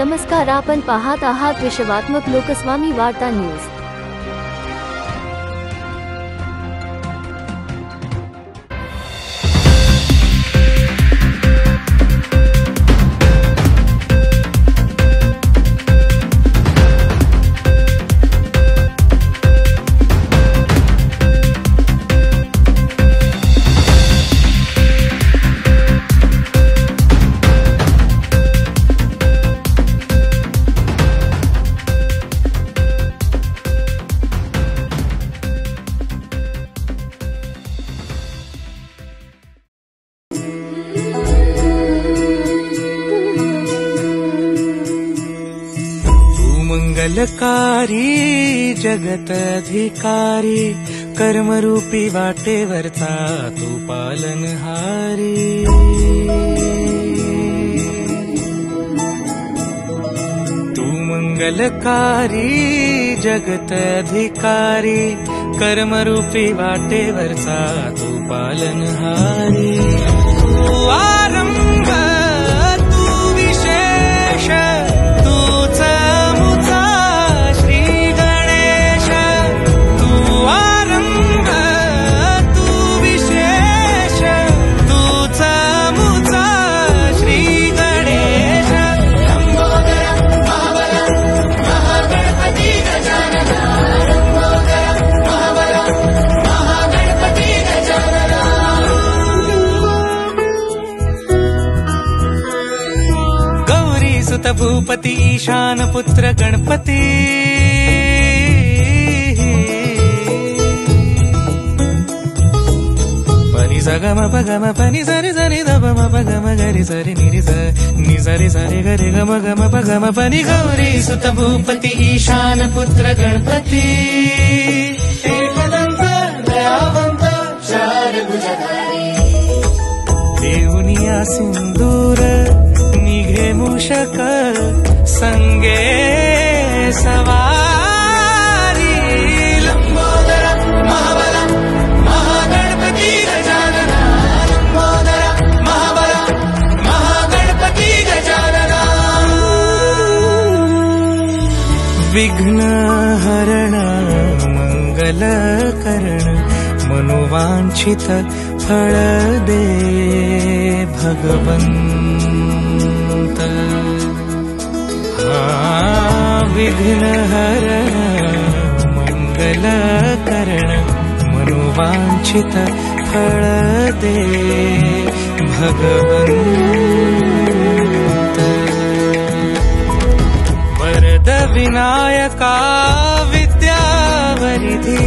नमस्कार, आपण पाहत आहात विश्वात्मक लोकस्वामी वार्ता न्यूज। मंगलकारी जगत अधिकारी कर्मरूपी वाटेवरचा तू पालनहारी। तू मंगलकारी जगत अधिकारी कर्मरूपी वाटेवरचा तू पालनहारी। तू आरंभ तू विशेष भूपति ईशान पुत्र गणपति। पनि सगम पगम पनि सरि सरि दबम पगम गरि सरि निरि नि सरि सरि गरि गम गम पगम पनि गौरी सुत भूपति ईशान पुत्र गणपति। एकदंत दयावंत चार भुजधारी देवनिया सिंदूर निघे मूषक संगे सवारी। लंबोदर महाबल महागणपति गजानना। लंबोदर महाबल महागणपति गजानना। विघ्न हरण मंगल करण मनोवांछित फल दे भगवंत। विघ्न हरण मंगल करण मनोवांछित फल दे भगवंत। वरद विनायका विद्यावरिधि